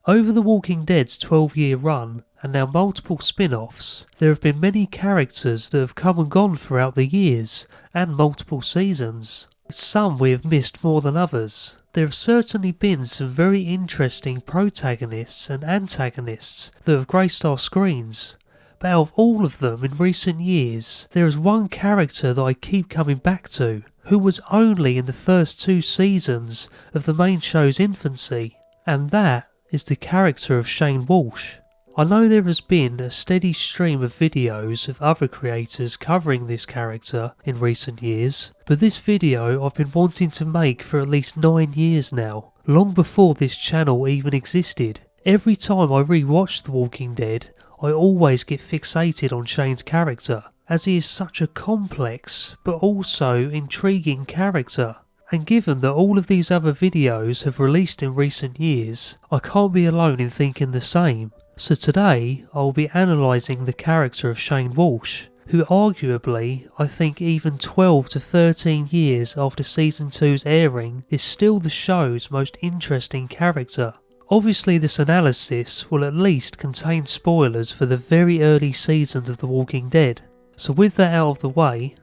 Over The Walking Dead's 12-year run, and now multiple spin-offs, there have been many characters that have come and gone throughout the years, and multiple seasons. Some we have missed more than others. There have certainly been some very interesting protagonists and antagonists that have graced our screens, but out of all of them in recent years, there is one character that I keep coming back to, who was only in the first 2 seasons of the main show's infancy, and that is the character of Shane Walsh. I know there has been a steady stream of videos of other creators covering this character in recent years, but this video I've been wanting to make for at least 9 years now, long before this channel even existed. Every time I re-watch The Walking Dead, I always get fixated on Shane's character, as he is such a complex but also intriguing character. And given that all of these other videos have released in recent years, I can't be alone in thinking the same. So today, I will be analysing the character of Shane Walsh, who arguably, I think even 12 to 13 years after Season 2's airing, is still the show's most interesting character. Obviously this analysis will at least contain spoilers for the very early seasons of The Walking Dead. So with that out of the way,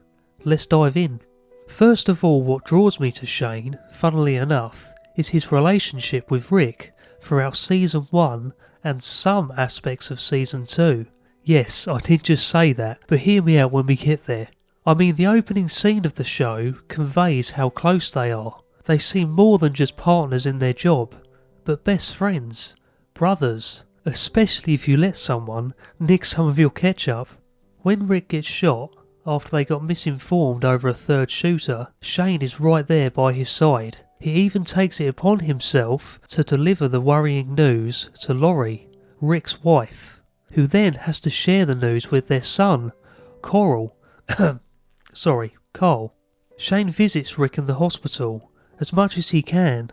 let's dive in. First of all, what draws me to Shane, funnily enough, is his relationship with Rick throughout Season 1 and some aspects of Season 2. Yes, I did just say that, but hear me out when we get there. I mean, the opening scene of the show conveys how close they are. They seem more than just partners in their job, but best friends, brothers, especially if you let someone nick some of your ketchup. When Rick gets shot, after they got misinformed over a third shooter, Shane is right there by his side. He even takes it upon himself to deliver the worrying news to Lori, Rick's wife, who then has to share the news with their son, Carl. Shane visits Rick in the hospital as much as he can,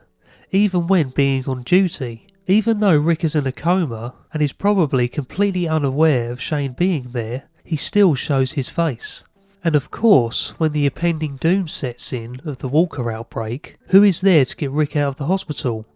even when being on duty. Even though Rick is in a coma and is probably completely unaware of Shane being there, he still shows his face. And of course, when the impending doom sets in of the Walker outbreak, who is there to get Rick out of the hospital?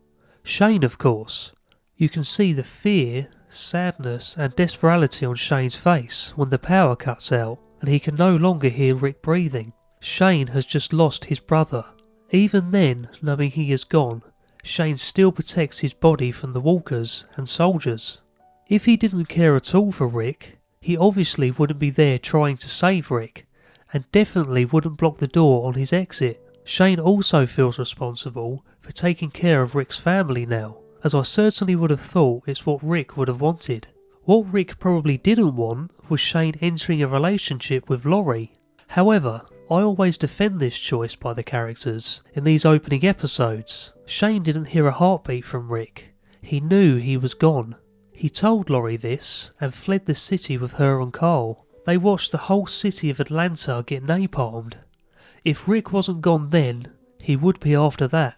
Shane, of course. You can see the fear, sadness and desperation on Shane's face when the power cuts out and he can no longer hear Rick breathing. Shane has just lost his brother. Even then, knowing he is gone, Shane still protects his body from the walkers and soldiers. If he didn't care at all for Rick, he obviously wouldn't be there trying to save Rick, and definitely wouldn't block the door on his exit. Shane also feels responsible for taking care of Rick's family now, as I certainly would have thought it's what Rick would have wanted. What Rick probably didn't want was Shane entering a relationship with Lori. However, I always defend this choice by the characters in these opening episodes. Shane didn't hear a heartbeat from Rick. He knew he was gone. He told Lori this and fled the city with her and Carl. They watched the whole city of Atlanta get napalmed. If Rick wasn't gone then, he would be after that.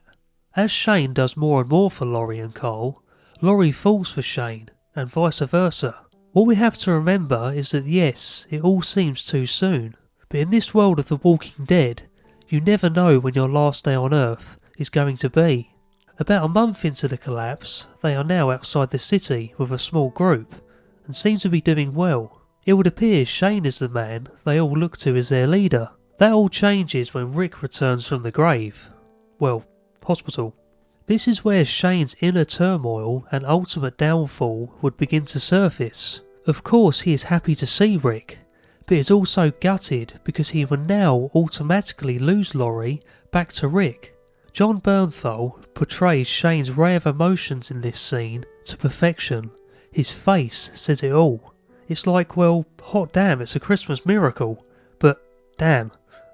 As Shane does more and more for Lori and Carl, Lori falls for Shane, and vice versa. What we have to remember is that yes, it all seems too soon, but in this world of The Walking Dead, you never know when your last day on Earth is going to be. About a month into the collapse, they are now outside the city with a small group, and seem to be doing well. It would appear Shane is the man they all look to as their leader. That all changes when Rick returns from the grave. Well, hospital. This is where Shane's inner turmoil and ultimate downfall would begin to surface. Of course he is happy to see Rick, but is also gutted because he will now automatically lose Lori back to Rick. Jon Bernthal portrays Shane's array of emotions in this scene to perfection. His face says it all. It's like, well, hot damn, it's a Christmas miracle, but damn,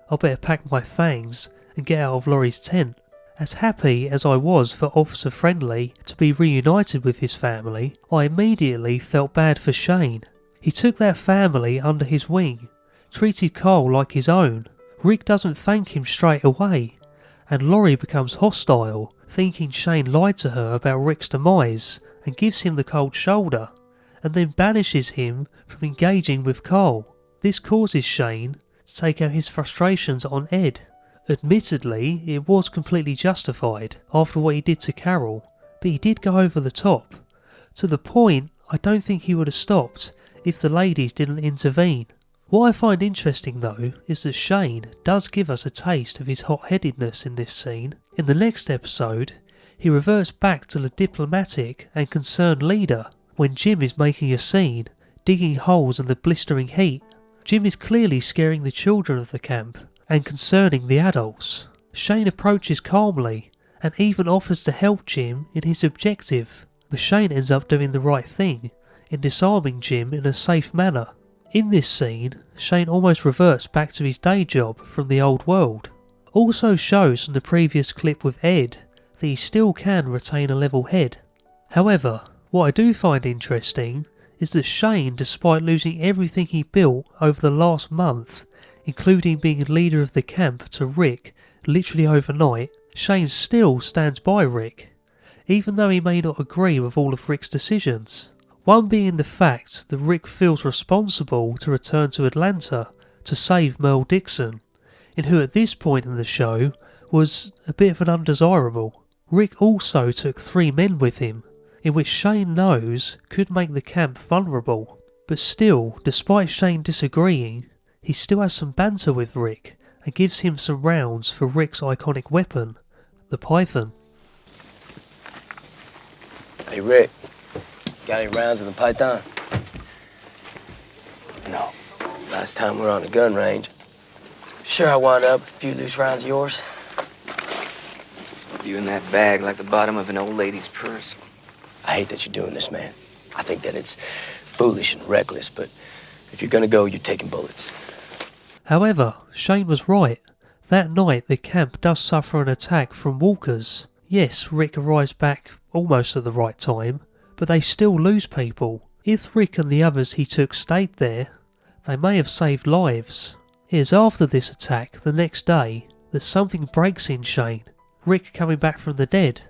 I'll better pack my things and get out of Lori's tent. As happy as I was for Officer Friendly to be reunited with his family, I immediately felt bad for Shane. He took that family under his wing, treated Carl like his own. Rick doesn't thank him straight away, and Lori becomes hostile, thinking Shane lied to her about Rick's demise and gives him the cold shoulder, and then banishes him from engaging with Carl. This causes Shane to take out his frustrations on Ed. Admittedly, it was completely justified after what he did to Carol, but he did go over the top, to the point I don't think he would have stopped if the ladies didn't intervene. What I find interesting though is that Shane does give us a taste of his hot-headedness in this scene. In the next episode, he reverts back to the diplomatic and concerned leader when Jim is making a scene, digging holes in the blistering heat. Jim is clearly scaring the children of the camp and concerning the adults. Shane approaches calmly and even offers to help Jim in his objective, but Shane ends up doing the right thing in disarming Jim in a safe manner. In this scene, Shane almost reverts back to his day job from the old world. Also shows from the previous clip with Ed that he still can retain a level head. However, what I do find interesting is that Shane, despite losing everything he built over the last month, including being leader of the camp to Rick literally overnight, Shane still stands by Rick, even though he may not agree with all of Rick's decisions. One being the fact that Rick feels responsible to return to Atlanta to save Merle Dixon, and who at this point in the show was a bit of an undesirable. Rick also took 3 men with him, in which Shane knows could make the camp vulnerable, but still, despite Shane disagreeing, he still has some banter with Rick and gives him some rounds for Rick's iconic weapon, the Python. Hey Rick, got any rounds of the Python? No. Last time we were on the gun range, sure I wound up with a few loose rounds of yours. You in that bag like the bottom of an old lady's purse. I hate that you're doing this, man. I think that it's foolish and reckless, but if you're gonna go, you're taking bullets. However, Shane was right. That night the camp does suffer an attack from walkers. Yes, Rick arrives back almost at the right time, but they still lose people. If Rick and the others he took stayed there, they may have saved lives. It is after this attack, the next day, that something breaks in Shane. Rick coming back from the dead,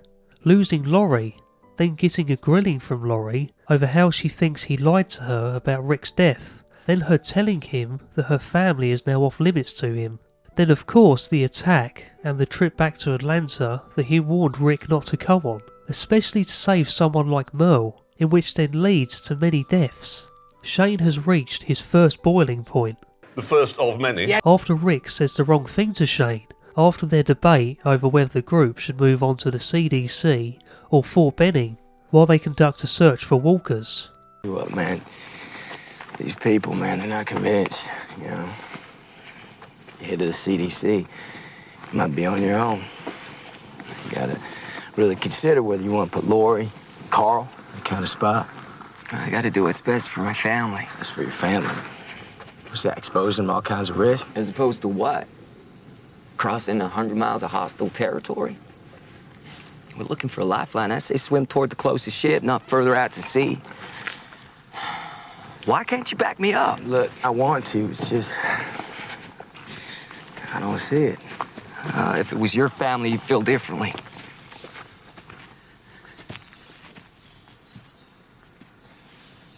losing Laurie, then getting a grilling from Laurie over how she thinks he lied to her about Rick's death, then her telling him that her family is now off limits to him. Then of course the attack and the trip back to Atlanta that he warned Rick not to go on, especially to save someone like Merle, in which then leads to many deaths. Shane has reached his first boiling point. The first of many. After Rick says the wrong thing to Shane, after their debate over whether the group should move on to the CDC or Fort Benning, while they conduct a search for walkers. Look, man, these people, man, they're not convinced, you know. You head to the CDC, you might be on your own. You gotta really consider whether you want to put Lori, Carl, that kind of spot. I gotta do what's best for my family. That's for your family. What's that, exposing them to all kinds of risk? As opposed to what? Crossing 100 miles of hostile territory? We're looking for a lifeline. I say swim toward the closest ship, not further out to sea. Why can't you back me up? Look, I want to, it's just, I don't see it. If it was your family, you'd feel differently.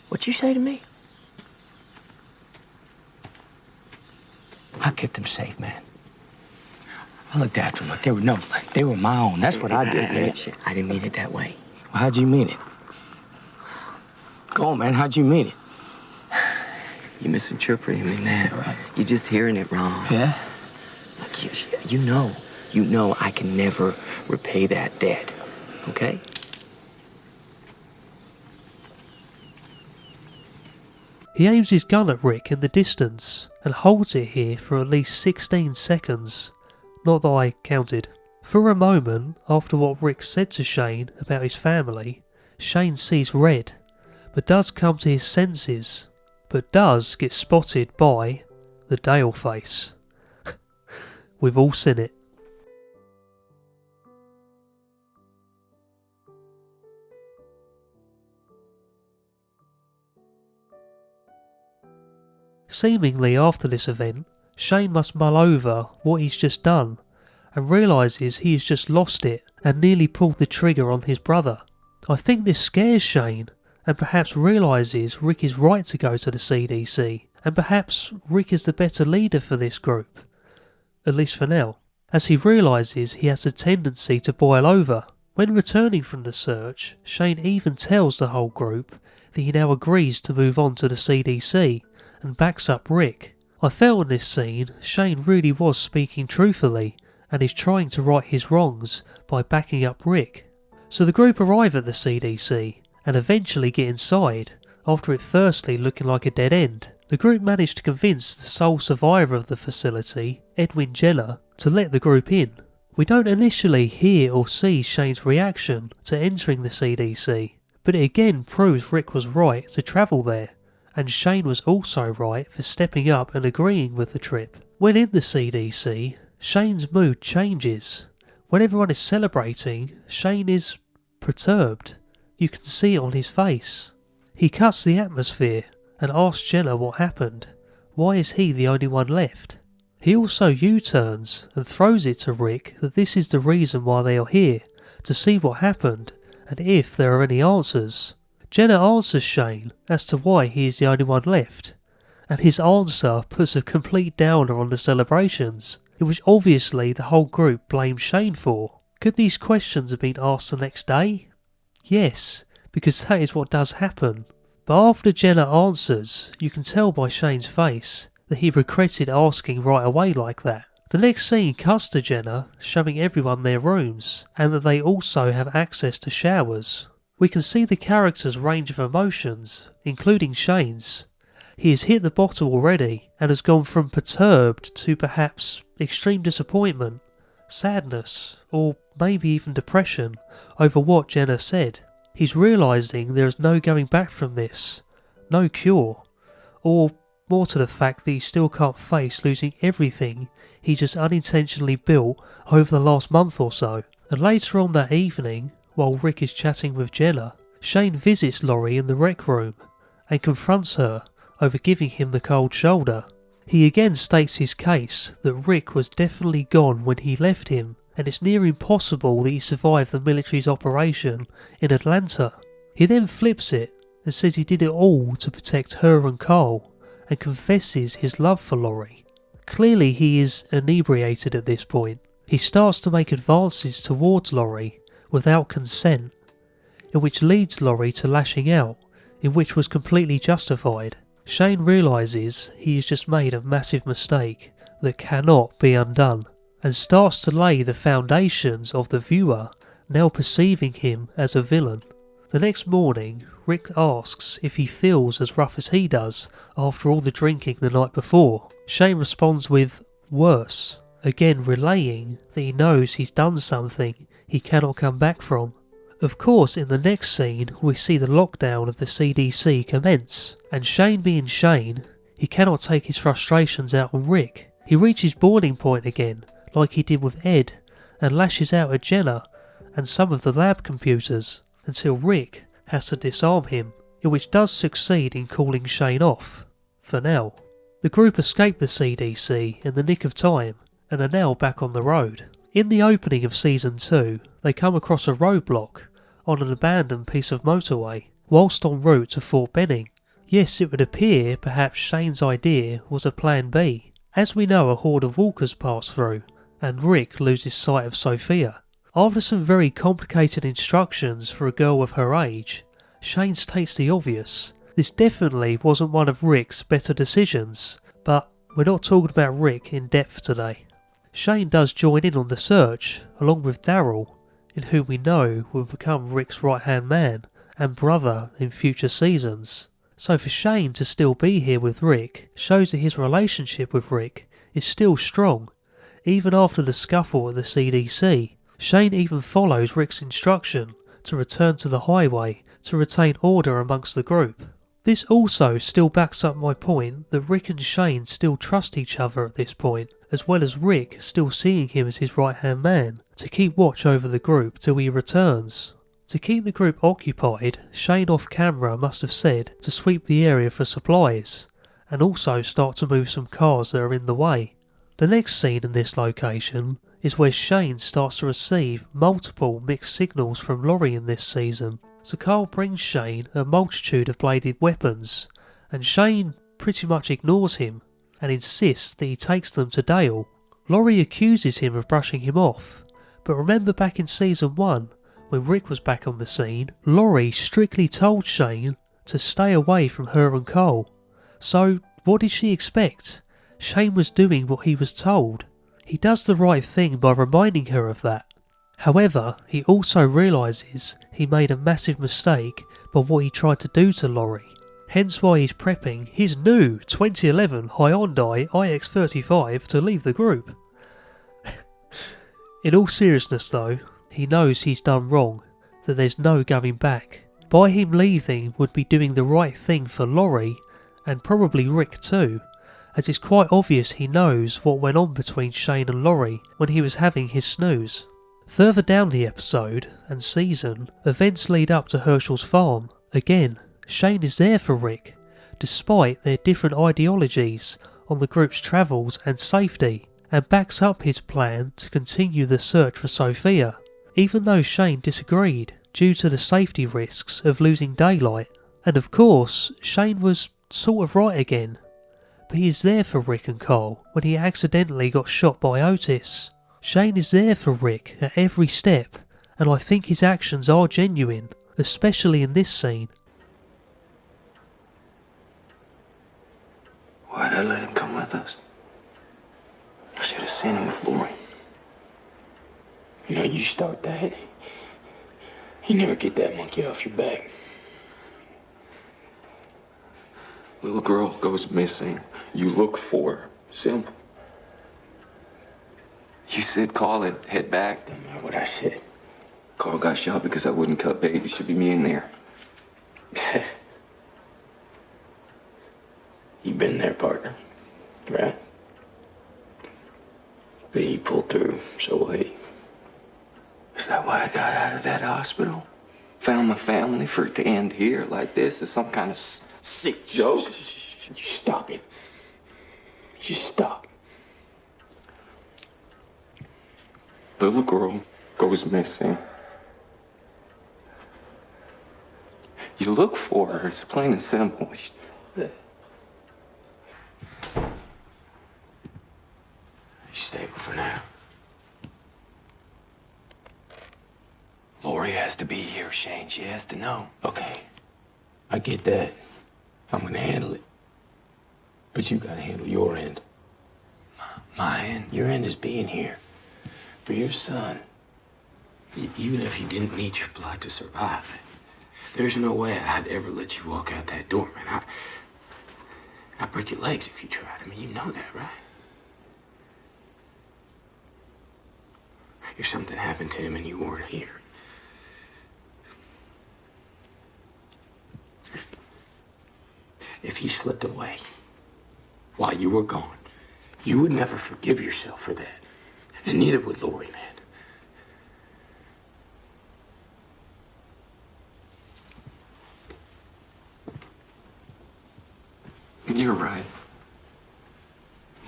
What you say to me? I kept them safe, man. I looked after them like they were my own. That's what I did, man. I didn't mean it that way. Well, how'd you mean it? Go on, man, how'd you mean it? You misinterpreting me, man. Right. You're just hearing it wrong. Yeah? Look, you know I can never repay that debt, okay? He aims his gun at Rick in the distance and holds it here for at least 16 seconds. Not that I counted. For a moment, after what Rick said to Shane about his family, Shane sees red, but does come to his senses, but does get spotted by the Dale face. We've all seen it. Seemingly after this event, Shane must mull over what he's just done and realises he has just lost it and nearly pulled the trigger on his brother. I think this scares Shane and perhaps realises Rick is right to go to the CDC, and perhaps Rick is the better leader for this group, at least for now, as he realises he has a tendency to boil over, When returning from the search, Shane even tells the whole group that he now agrees to move on to the CDC and backs up Rick. I felt in this scene Shane really was speaking truthfully and is trying to right his wrongs by backing up Rick. So the group arrive at the CDC and eventually get inside, after it firstly looking like a dead end. The group managed to convince the sole survivor of the facility, Edwin Jenner, to let the group in. We don't initially hear or see Shane's reaction to entering the CDC, but it again proves Rick was right to travel there, and Shane was also right for stepping up and agreeing with the trip. When in the CDC, Shane's mood changes. When everyone is celebrating, Shane is perturbed. You can see it on his face. He cuts the atmosphere and asks Jenner what happened. Why is he the only one left? He also U-turns and throws it to Rick that this is the reason why they are here, to see what happened and if there are any answers. Jenner answers Shane as to why he is the only one left, and his answer puts a complete downer on the celebrations, in which obviously the whole group blames Shane for. Could these questions have been asked the next day? Yes, because that is what does happen. But after Jenner answers, you can tell by Shane's face that he regretted asking right away like that. The next scene cuts to Jenner showing everyone their rooms, and that they also have access to showers. We can see the character's range of emotions, including Shane's. He has hit the bottom already, and has gone from perturbed to perhaps extreme disappointment, sadness, or maybe even depression over what Jenner said. He's realising there is no going back from this, no cure, or more to the fact that he still can't face losing everything he just unintentionally built over the last month or so. And later on that evening, while Rick is chatting with Jenner, Shane visits Laurie in the rec room and confronts her over giving him the cold shoulder. He again states his case that Rick was definitely gone when he left him, and it's near impossible that he survived the military's operation in Atlanta. He then flips it and says he did it all to protect her and Carl, and confesses his love for Laurie. Clearly he is inebriated at this point. He starts to make advances towards Laurie without consent, in which leads Laurie to lashing out, in which was completely justified. Shane realises he has just made a massive mistake that cannot be undone, and starts to lay the foundations of the viewer now perceiving him as a villain. The next morning, Rick asks if he feels as rough as he does after all the drinking the night before. Shane responds with, worse, again relaying that he knows he's done something he cannot come back from. Of course, in the next scene, we see the lockdown of the CDC commence, and Shane being Shane, he cannot take his frustrations out on Rick. He reaches boiling point again, like he did with Ed, and lashes out at Jenner and some of the lab computers, until Rick has to disarm him, in which does succeed in calling Shane off, for now. The group escape the CDC in the nick of time, and are now back on the road. In the opening of Season 2, they come across a roadblock on an abandoned piece of motorway, whilst en route to Fort Benning. Yes, it would appear perhaps Shane's idea was a plan B. As we know, a horde of walkers pass through, and Rick loses sight of Sophia. After some very complicated instructions for a girl of her age, Shane states the obvious. This definitely wasn't one of Rick's better decisions, but we're not talking about Rick in depth today. Shane does join in on the search, along with Daryl, in whom we know will become Rick's right-hand man and brother in future seasons. So for Shane to still be here with Rick shows that his relationship with Rick is still strong, even after the scuffle at the CDC. Shane even follows Rick's instruction to return to the highway to retain order amongst the group. This also still backs up my point that Rick and Shane still trust each other at this point, as well as Rick still seeing him as his right-hand man, to keep watch over the group till he returns. To keep the group occupied, Shane off camera must have said to sweep the area for supplies, and also start to move some cars that are in the way. The next scene in this location is where Shane starts to receive multiple mixed signals from Laurie in this season. So Carl brings Shane a multitude of bladed weapons, and Shane pretty much ignores him and insists that he takes them to Dale. Laurie accuses him of brushing him off, but remember back in Season 1 When Rick was back on the scene, Laurie strictly told Shane to stay away from her and Cole. So what did she expect? Shane was doing what he was told. He does the right thing by reminding her of that. However, he also realises he made a massive mistake by what he tried to do to Laurie. Hence why he's prepping his new 2011 Hyundai iX35 to leave the group. In all seriousness though, he knows he's done wrong, that there's no going back. By him leaving would be doing the right thing for Laurie, and probably Rick too, as it's quite obvious he knows what went on between Shane and Laurie when he was having his snooze. Further down the episode and season, events lead up to Herschel's farm. Again, Shane is there for Rick, despite their different ideologies on the group's travels and safety, and backs up his plan to continue the search for Sophia, even though Shane disagreed due to the safety risks of losing daylight. And of course, Shane was sort of right again, but he is there for Rick and Cole when he accidentally got shot by Otis. Shane is there for Rick at every step, and I think his actions are genuine, especially in this scene. Why'd I let him come with us? I should have sent him with Laurie. You know, you start that, you never get that monkey off your back. Little girl goes missing. You look for her. Simple. You said call it, head back. Don't matter what I said. Carl got shot because I wouldn't cut bait. It should be me in there. You been there, partner, right? But you pulled through, so will he. Is that why I got out of that hospital? Found my family for it to end here like this is some kind of sick joke. You stop it. Just stop. Little girl goes missing. You look for her. It's plain and simple. You stable for now. Laurie has to be here, Shane. She has to know. Okay, I get that. I'm gonna handle it. But you gotta handle your end. My end? Your end is being here. For your son. Even if he didn't need your blood to survive, there's no way I'd ever let you walk out that door, man. I'd break your legs if you tried. I mean, you know that, right? If something happened to him and you weren't here. If he slipped away while you were gone, you would never forgive yourself for that. And neither would Laurie, man. You're right.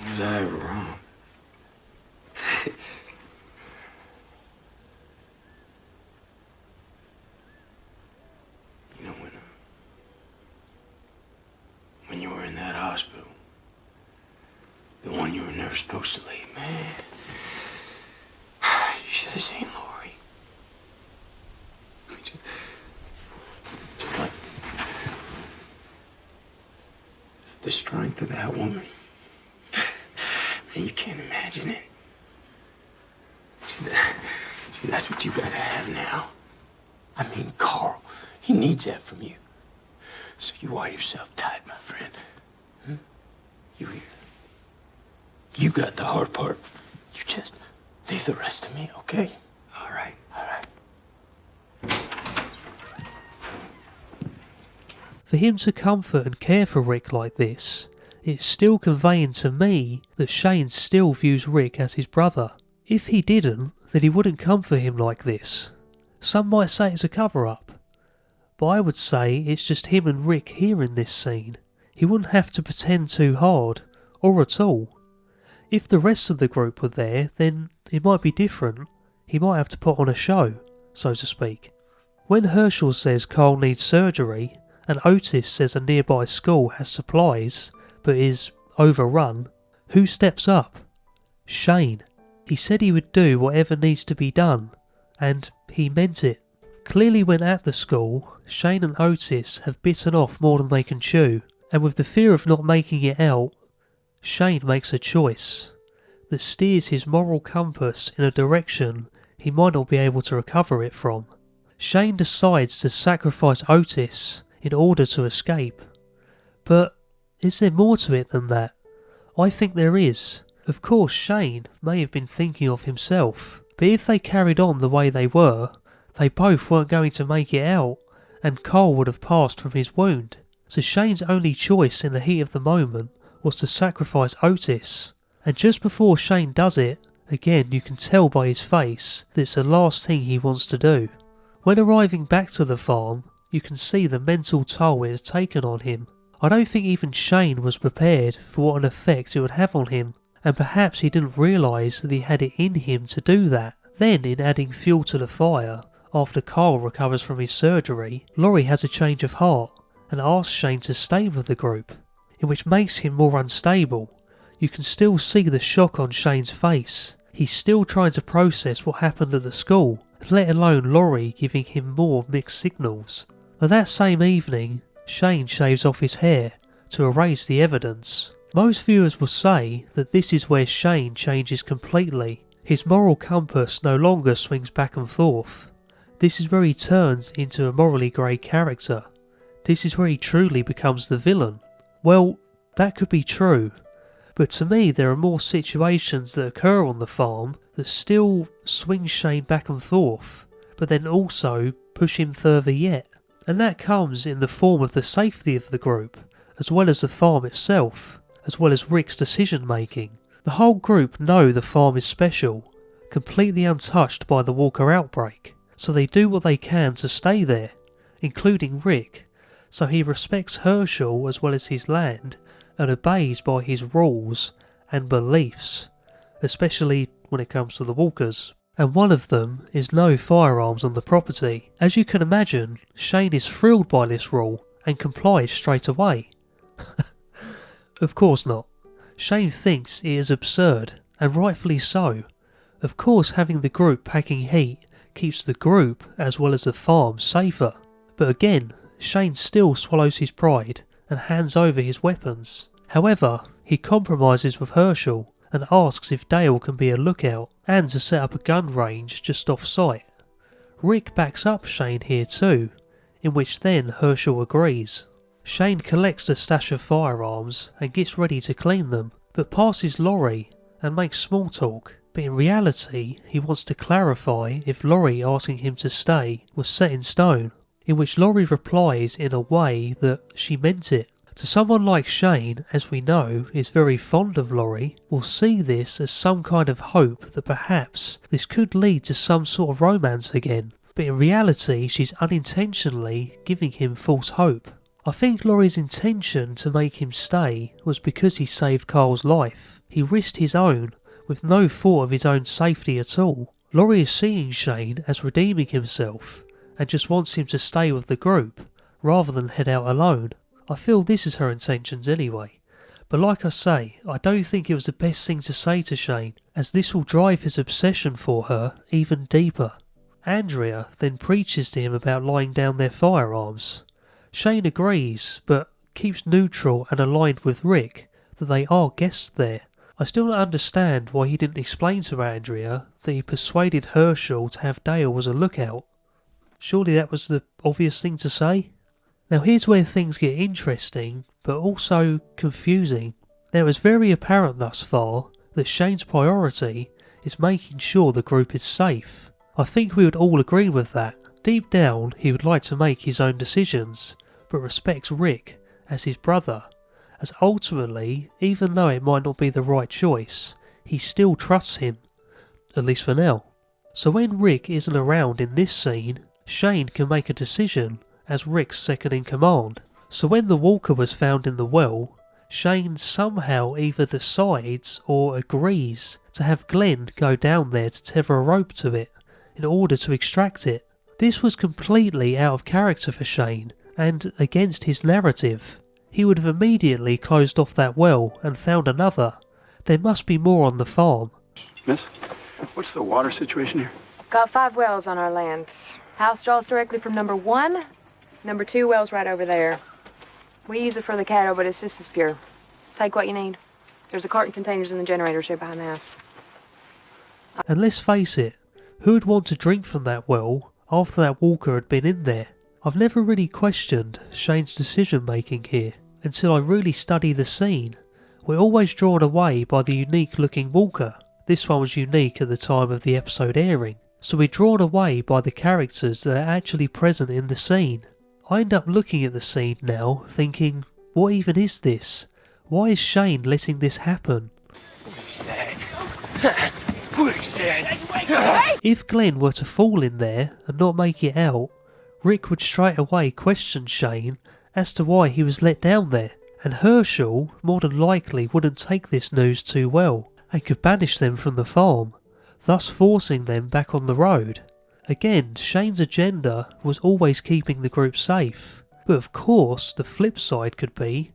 Was I ever wrong? You know, when you were in that hospital, the one you were never supposed to leave, man, you should have seen Laurie. I mean, just like the strength of that woman. Man, you can't imagine it. See, that's what you gotta have now. I mean, Carl, he needs that from you. So you wire yourself tight, my friend. Hmm? You hear? You got the hard part. You just leave the rest to me, okay? All right, all right. For him to comfort and care for Rick like this, it's still conveying to me that Shane still views Rick as his brother. If he didn't, then he wouldn't comfort him like this. Some might say it's a cover-up, but I would say it's just him and Rick here in this scene. He wouldn't have to pretend too hard, or at all. If the rest of the group were there, then it might be different. He might have to put on a show, so to speak. When Herschel says Carl needs surgery, and Otis says a nearby school has supplies, but is overrun, who steps up? Shane. He said he would do whatever needs to be done, and he meant it. Clearly when at the school, Shane and Otis have bitten off more than they can chew, and with the fear of not making it out, Shane makes a choice that steers his moral compass in a direction he might not be able to recover it from. Shane decides to sacrifice Otis in order to escape. But is there more to it than that? I think there is. Of course, Shane may have been thinking of himself, but if they carried on the way they were, they both weren't going to make it out, and Carl would have passed from his wound. So Shane's only choice in the heat of the moment was to sacrifice Otis. And just before Shane does it, again you can tell by his face that it's the last thing he wants to do. When arriving back to the farm, you can see the mental toll it has taken on him. I don't think even Shane was prepared for what an effect it would have on him, and perhaps he didn't realise that he had it in him to do that. Then, in adding fuel to the fire, after Carl recovers from his surgery, Laurie has a change of heart and asks Shane to stay with the group, in which makes him more unstable. You can still see the shock on Shane's face. He's still trying to process what happened at the school, let alone Laurie giving him more mixed signals. But that same evening, Shane shaves off his hair to erase the evidence. Most viewers will say that this is where Shane changes completely. His moral compass no longer swings back and forth. This is where he turns into a morally grey character. This is where he truly becomes the villain. Well, that could be true, but to me there are more situations that occur on the farm that still swing Shane back and forth, but then also push him further yet. And that comes in the form of the safety of the group, as well as the farm itself, as well as Rick's decision making. The whole group know the farm is special, completely untouched by the Walker outbreak, so they do what they can to stay there, including Rick, so he respects Herschel as well as his land and obeys by his rules and beliefs, especially when it comes to the Walkers. And one of them is no firearms on the property. As you can imagine, Shane is thrilled by this rule and complies straight away. Of course not. Shane thinks it is absurd, and rightfully so. Of course having the group packing heat keeps the group as well as the farm safer. But again, Shane still swallows his pride and hands over his weapons. However, he compromises with Herschel and asks if Dale can be a lookout and to set up a gun range just off site. Rick backs up Shane here too, in which then Herschel agrees. Shane collects the stash of firearms and gets ready to clean them, but passes Laurie and makes small talk. But in reality, he wants to clarify if Laurie asking him to stay was set in stone, in which Laurie replies in a way that she meant it. To someone like Shane, as we know, is very fond of Laurie, will see this as some kind of hope that perhaps this could lead to some sort of romance again. But in reality, she's unintentionally giving him false hope. I think Laurie's intention to make him stay was because he saved Carl's life. He risked his own with no thought of his own safety at all. Laurie is seeing Shane as redeeming himself and just wants him to stay with the group rather than head out alone. I feel this is her intentions anyway. But like I say, I don't think it was the best thing to say to Shane, as this will drive his obsession for her even deeper. Andrea then preaches to him about laying down their firearms. Shane agrees, but keeps neutral and aligned with Rick that they are guests there. I still don't understand why he didn't explain to Andrea that he persuaded Herschel to have Dale as a lookout. Surely that was the obvious thing to say? Now here's where things get interesting, but also confusing. Now it's very apparent thus far that Shane's priority is making sure the group is safe. I think we would all agree with that. Deep down, he would like to make his own decisions, but respects Rick as his brother, as ultimately, even though it might not be the right choice, he still trusts him, at least for now. So when Rick isn't around in this scene, Shane can make a decision as Rick's second in command. So when the Walker was found in the well, Shane somehow either decides or agrees to have Glenn go down there to tether a rope to it in order to extract it. This was completely out of character for Shane and against his narrative. He would have immediately closed off that well and found another. There must be more on the farm. Miss, what's the water situation here? Got 5 wells on our land. House draws directly from number 1. Number 2 well's right over there. We use it for the cattle, but it's just as pure. Take what you need. There's a carton containers in the generator shed behind the house. And let's face it, who would want to drink from that well after that walker had been in there? I've never really questioned Shane's decision making here until I really study the scene. We're always drawn away by the unique looking walker. This one was unique at the time of the episode airing, so we're drawn away by the characters that are actually present in the scene. I end up looking at the scene now thinking, what even is this? Why is Shane letting this happen? If Glenn were to fall in there and not make it out, Rick would straight away question Shane as to why he was let down there, and Herschel more than likely wouldn't take this news too well and could banish them from the farm, thus forcing them back on the road. Again, Shane's agenda was always keeping the group safe, but of course the flip side could be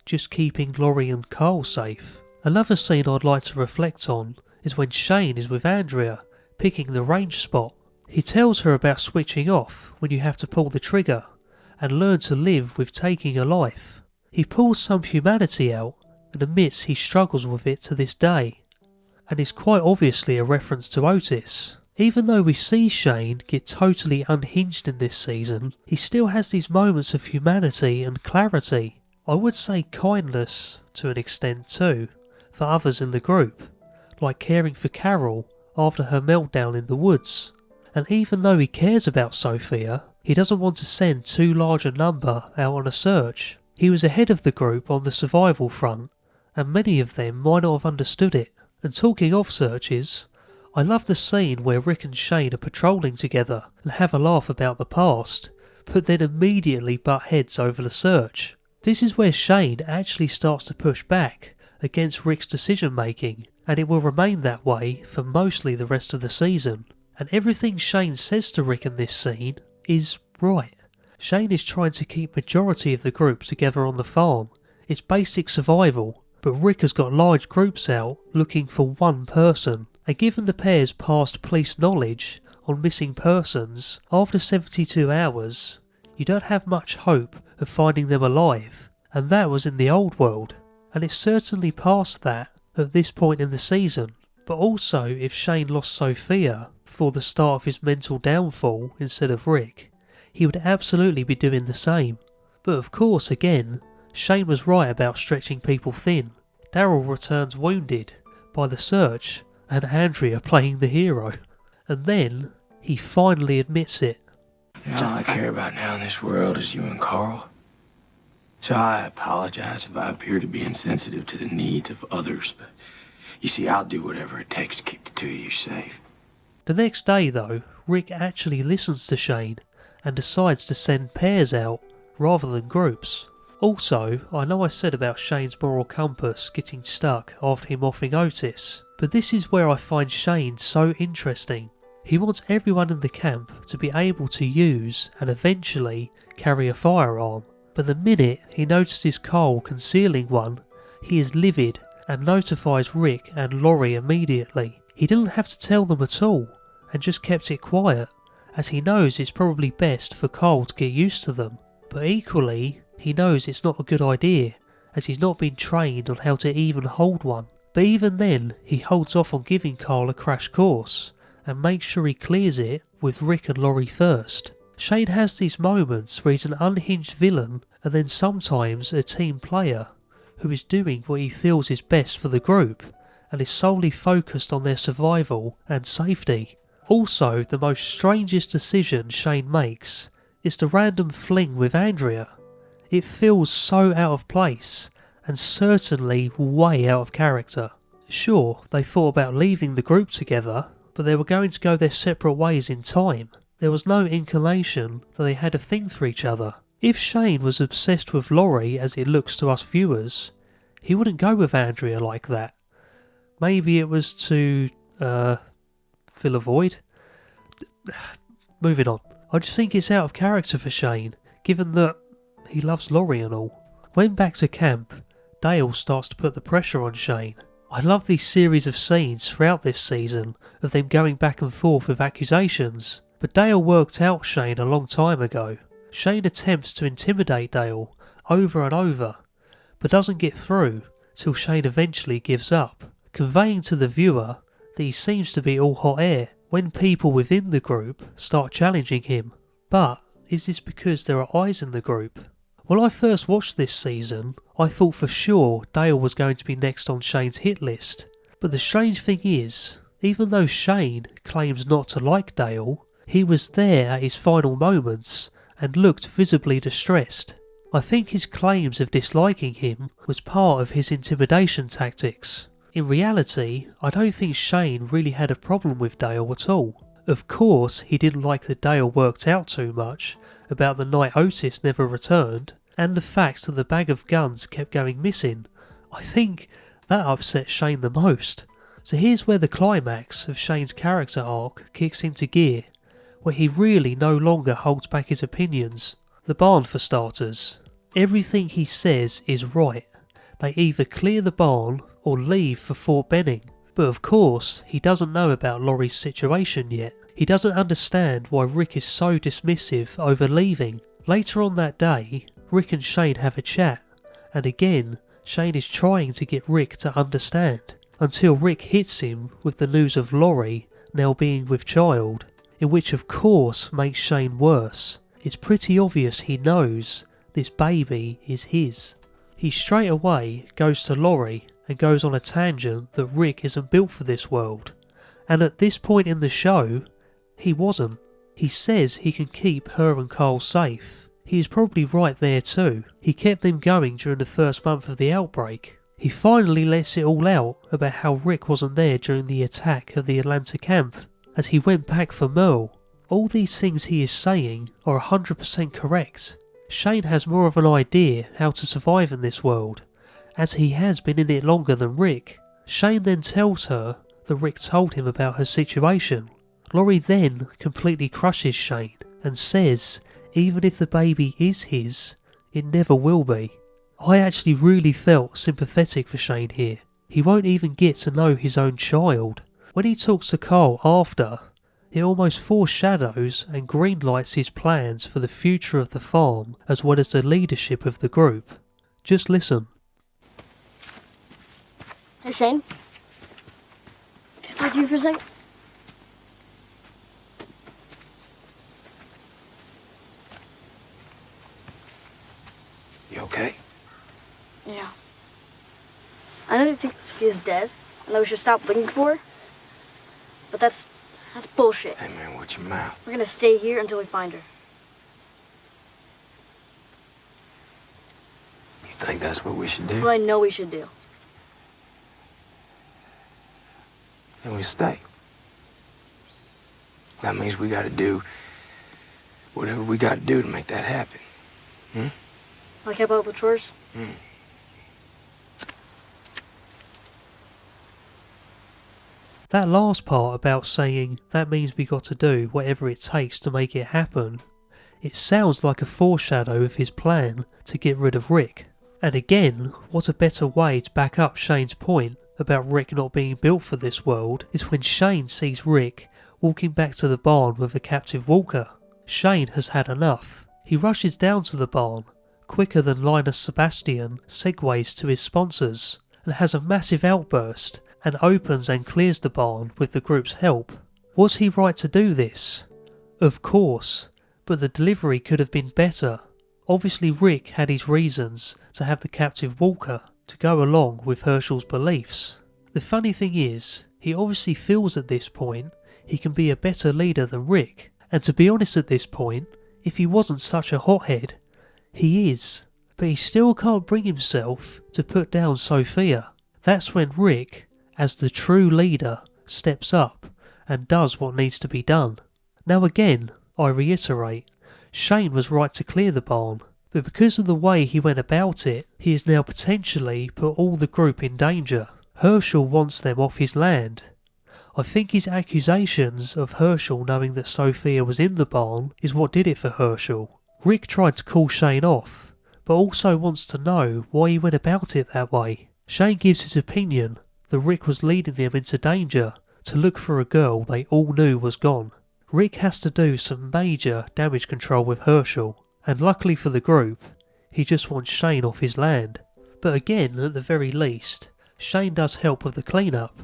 just keeping Laurie and Carl safe. Another scene I'd like to reflect on is when Shane is with Andrea, picking the range spot. He tells her about switching off when you have to pull the trigger, and learn to live with taking a life. He pulls some humanity out, and admits he struggles with it to this day, and is quite obviously a reference to Otis. Even though we see Shane get totally unhinged in this season, he still has these moments of humanity and clarity. I would say kindness to an extent too, for others in the group, like caring for Carol after her meltdown in the woods. And even though he cares about Sophia, he doesn't want to send too large a number out on a search. He was ahead of the group on the survival front, and many of them might not have understood it. And talking of searches, I love the scene where Rick and Shane are patrolling together and have a laugh about the past, but then immediately butt heads over the search. This is where Shane actually starts to push back against Rick's decision making, and it will remain that way for mostly the rest of the season. And everything Shane says to Rick in this scene is right. Shane is trying to keep majority of the group together on the farm. It's basic survival, but Rick has got large groups out looking for one person. And given the pair's past police knowledge on missing persons, after 72 hours, you don't have much hope of finding them alive. And that was in the old world. And it's certainly past that at this point in the season. But also, if Shane lost Sophia for the start of his mental downfall instead of Rick, he would absolutely be doing the same. But of course, again, Shane was right about stretching people thin. Daryl returns wounded by the search and Andrea playing the hero. And then he finally admits it. All I care about now in this world is you and Carl. So I apologize if I appear to be insensitive to the needs of others, but you see, I'll do whatever it takes to keep the two of you safe. The next day though, Rick actually listens to Shane and decides to send pairs out rather than groups. Also, I know I said about Shane's moral compass getting stuck after him offing Otis, but this is where I find Shane so interesting. He wants everyone in the camp to be able to use and eventually carry a firearm, but the minute he notices Carl concealing one, he is livid and notifies Rick and Laurie immediately. He didn't have to tell them at all, and just kept it quiet, as he knows it's probably best for Carl to get used to them. But equally, he knows it's not a good idea, as he's not been trained on how to even hold one. But even then, he holds off on giving Carl a crash course, and makes sure he clears it with Rick and Laurie first. Shane has these moments where he's an unhinged villain, and then sometimes a team player, who is doing what he feels is best for the group, and is solely focused on their survival and safety. Also, the most strangest decision Shane makes is the random fling with Andrea. It feels so out of place, and certainly way out of character. Sure, they thought about leaving the group together, but they were going to go their separate ways in time. There was no inclination that they had a thing for each other. If Shane was obsessed with Laurie as it looks to us viewers, he wouldn't go with Andrea like that. Maybe it was to, fill a void? Moving on. I just think it's out of character for Shane, given that he loves Laurie and all. When back to camp, Dale starts to put the pressure on Shane. I love these series of scenes throughout this season of them going back and forth with accusations. But Dale worked out Shane a long time ago. Shane attempts to intimidate Dale over and over, but doesn't get through till Shane eventually gives up, conveying to the viewer that he seems to be all hot air when people within the group start challenging him. But is this because there are eyes in the group? When I first watched this season, I thought for sure Dale was going to be next on Shane's hit list. But the strange thing is, even though Shane claims not to like Dale, he was there at his final moments and looked visibly distressed. I think his claims of disliking him was part of his intimidation tactics. In reality, I don't think Shane really had a problem with Dale at all. Of course, he didn't like that Dale worked out too much about the night Otis never returned, and the fact that the bag of guns kept going missing. I think that upset Shane the most. So here's where the climax of Shane's character arc kicks into gear, where he really no longer holds back his opinions. The barn for starters. Everything he says is right. They either clear the barn or leave for Fort Benning. But of course, he doesn't know about Laurie's situation yet. He doesn't understand why Rick is so dismissive over leaving. Later on that day, Rick and Shane have a chat, and again, Shane is trying to get Rick to understand, until Rick hits him with the news of Laurie now being with child, in which of course makes Shane worse. It's pretty obvious he knows this baby is his. He straight away goes to Laurie and goes on a tangent that Rick isn't built for this world. And at this point in the show, he wasn't. He says he can keep her and Carl safe. He is probably right there too. He kept them going during the first month of the outbreak. He finally lets it all out about how Rick wasn't there during the attack at the Atlanta camp, as he went back for Merle. All these things he is saying are 100% correct. Shane has more of an idea how to survive in this world, as he has been in it longer than Rick. Shane then tells her that Rick told him about her situation. Laurie then completely crushes Shane and says even if the baby is his, it never will be. I actually really felt sympathetic for Shane here. He won't even get to know his own child. When he talks to Carl after, it almost foreshadows and greenlights his plans for the future of the farm as well as the leadership of the group. Just listen. Hey Shane, can I talk to you for a second? You okay? Yeah. I know you think this kid's dead, and that we should stop looking for her, but that's bullshit. Hey man, watch your mouth. We're gonna stay here until we find her. You think that's what we should That's do? what I know we should do. Then we stay. That means we gotta do whatever we gotta do to make that happen. Like help out with chores? That last part about saying that means we got to do whatever it takes to make it happen, it sounds like a foreshadow of his plan to get rid of Rick. And again, what a better way to back up Shane's point about Rick not being built for this world is when Shane sees Rick walking back to the barn with a captive Walker. Shane has had enough. He rushes down to the barn, quicker than Linus Sebastian segues to his sponsors, and has a massive outburst and opens and clears the barn with the group's help. Was he right to do this? Of course, but the delivery could have been better. Obviously Rick had his reasons to have the captive Walker to go along with Herschel's beliefs. The funny thing is, he obviously feels at this point he can be a better leader than Rick, and to be honest at this point, if he wasn't such a hothead, he is. But he still can't bring himself to put down Sophia. That's when Rick, as the true leader, steps up and does what needs to be done. Now again, I reiterate, Shane was right to clear the barn, but because of the way he went about it, he has now potentially put all the group in danger. Herschel wants them off his land. I think his accusations of Herschel knowing that Sophia was in the barn is what did it for Herschel. Rick tried to call Shane off, but also wants to know why he went about it that way. Shane gives his opinion that Rick was leading them into danger to look for a girl they all knew was gone. Rick has to do some major damage control with Herschel, and luckily for the group, he just wants Shane off his land. But again, at the very least, Shane does help with the cleanup.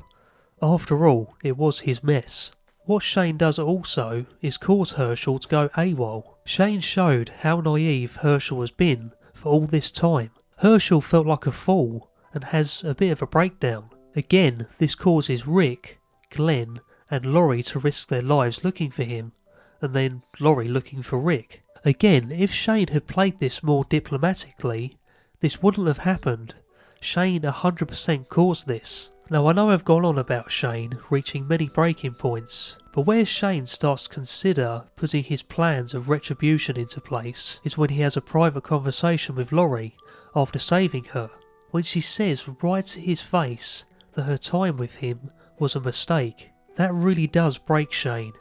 After all, it was his mess. What Shane does also is cause Herschel to go AWOL. Shane showed how naive Herschel has been for all this time. Herschel felt like a fool and has a bit of a breakdown. Again, this causes Rick, Glenn and Laurie to risk their lives looking for him, and then Laurie looking for Rick. Again, if Shane had played this more diplomatically, this wouldn't have happened. Shane 100% caused this. Now I know I've gone on about Shane reaching many breaking points, but where Shane starts to consider putting his plans of retribution into place is when he has a private conversation with Laurie after saving her, when she says right to his face that her time with him was a mistake. That really does break Shane.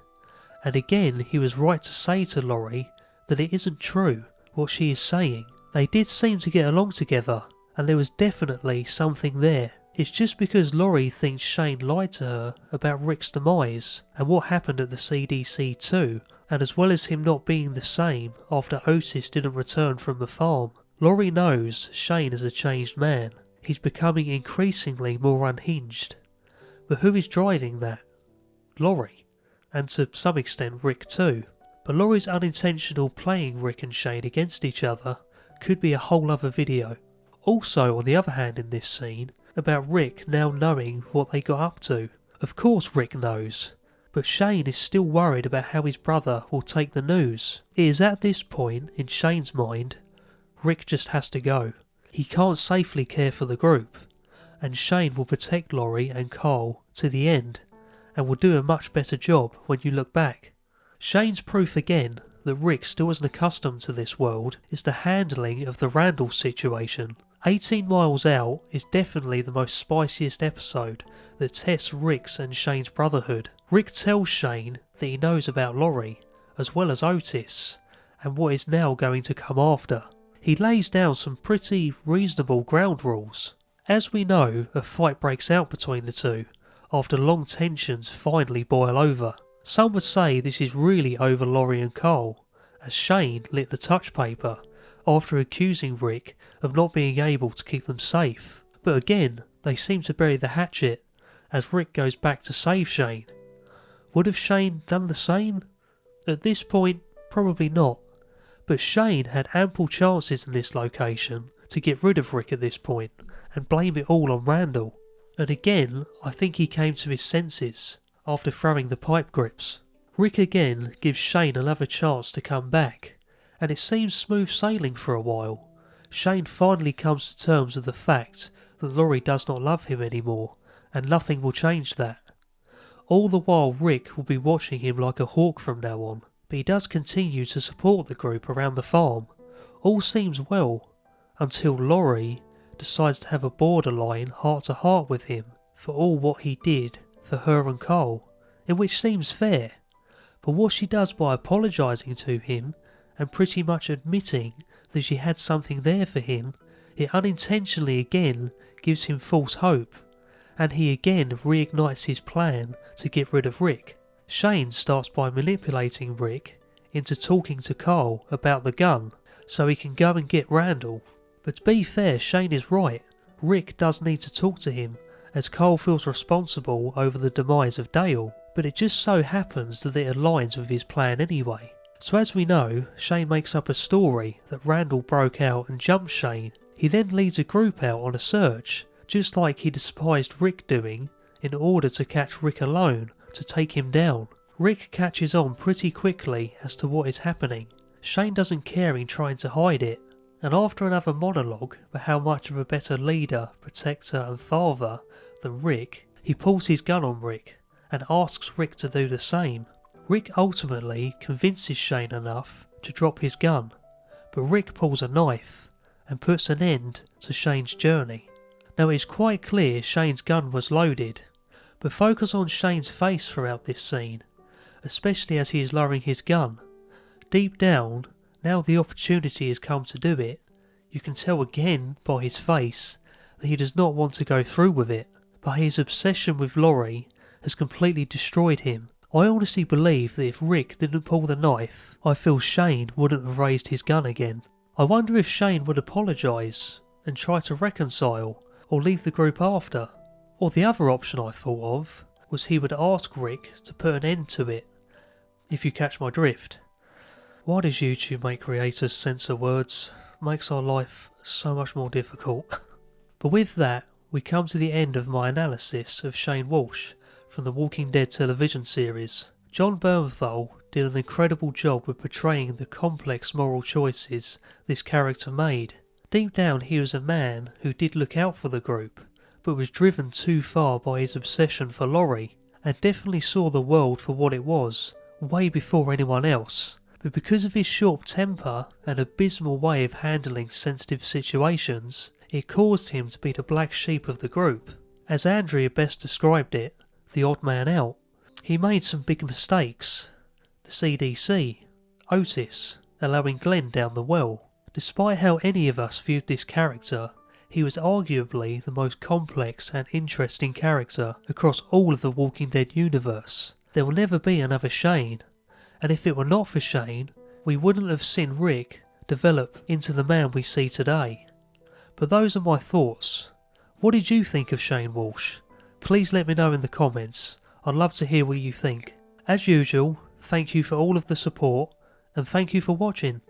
And again, he was right to say to Laurie that it isn't true what she is saying. They did seem to get along together, and there was definitely something there. It's just because Laurie thinks Shane lied to her about Rick's demise and what happened at the CDC too, and as well as him not being the same after Otis didn't return from the farm. Laurie knows Shane is a changed man. He's becoming increasingly more unhinged. But who is driving that? Laurie, and to some extent Rick too. But Laurie's unintentional playing Rick and Shane against each other could be a whole other video. Also, on the other hand in this scene, about Rick now knowing what they got up to. Of course Rick knows, but Shane is still worried about how his brother will take the news. It is at this point, in Shane's mind, Rick just has to go. He can't safely care for the group, and Shane will protect Laurie and Carl to the end, and will do a much better job when you look back. Shane's proof again that Rick still isn't accustomed to this world is the handling of the Randall situation. 18 Miles Out is definitely the most spiciest episode that tests Rick's and Shane's brotherhood. Rick tells Shane that he knows about Laurie, as well as Otis, and what is now going to come after. He lays down some pretty reasonable ground rules. As we know, a fight breaks out between the two, after long tensions finally boil over. Some would say this is really over Laurie and Carl, as Shane lit the touch paper after accusing Rick of not being able to keep them safe. But again, they seem to bury the hatchet as Rick goes back to save Shane. Would have Shane done the same? At this point, probably not. But Shane had ample chances in this location to get rid of Rick at this point and blame it all on Randall. And again, I think he came to his senses after throwing the pipe grips. Rick again gives Shane another chance to come back, and it seems smooth sailing for a while. Shane finally comes to terms with the fact that Laurie does not love him anymore, and nothing will change that. All the while Rick will be watching him like a hawk from now on, but he does continue to support the group around the farm. All seems well, until Laurie decides to have a borderline heart-to-heart with him for all what he did for her and Carl, in which seems fair. But what she does by apologising to him and pretty much admitting that she had something there for him, it unintentionally again gives him false hope, and he again reignites his plan to get rid of Rick. Shane starts by manipulating Rick into talking to Carl about the gun so he can go and get Randall. But to be fair, Shane is right. Rick does need to talk to him, as Carl feels responsible over the demise of Dale, but it just so happens that it aligns with his plan anyway. So as we know, Shane makes up a story that Randall broke out and jumped Shane. He then leads a group out on a search, just like he despised Rick doing, in order to catch Rick alone to take him down. Rick catches on pretty quickly as to what is happening. Shane doesn't care in trying to hide it, and after another monologue about how much of a better leader, protector and father than Rick, he pulls his gun on Rick and asks Rick to do the same. Rick ultimately convinces Shane enough to drop his gun, but Rick pulls a knife and puts an end to Shane's journey. Now it is quite clear Shane's gun was loaded, but focus on Shane's face throughout this scene, especially as he is lowering his gun. Deep down, now the opportunity has come to do it, you can tell again by his face that he does not want to go through with it, but his obsession with Laurie has completely destroyed him. I honestly believe that if Rick didn't pull the knife, I feel Shane wouldn't have raised his gun again. I wonder if Shane would apologise and try to reconcile or leave the group after. Or the other option I thought of was he would ask Rick to put an end to it, if you catch my drift. Why does YouTube make creators censor words? Makes our life so much more difficult. But with that, we come to the end of my analysis of Shane Walsh from the Walking Dead television series. John Bernthal did an incredible job with portraying the complex moral choices this character made. Deep down he was a man who did look out for the group, but was driven too far by his obsession for Laurie, and definitely saw the world for what it was, way before anyone else. But because of his short temper and abysmal way of handling sensitive situations, it caused him to be the black sheep of the group. As Andrea best described it, the odd man out. He made some big mistakes. The CDC, Otis, allowing Glenn down the well. Despite how any of us viewed this character, he was arguably the most complex and interesting character across all of the Walking Dead universe. There will never be another Shane, and if it were not for Shane, we wouldn't have seen Rick develop into the man we see today. But those are my thoughts. What did you think of Shane Walsh? Please let me know in the comments. I'd love to hear what you think. As usual, thank you for all of the support, and thank you for watching.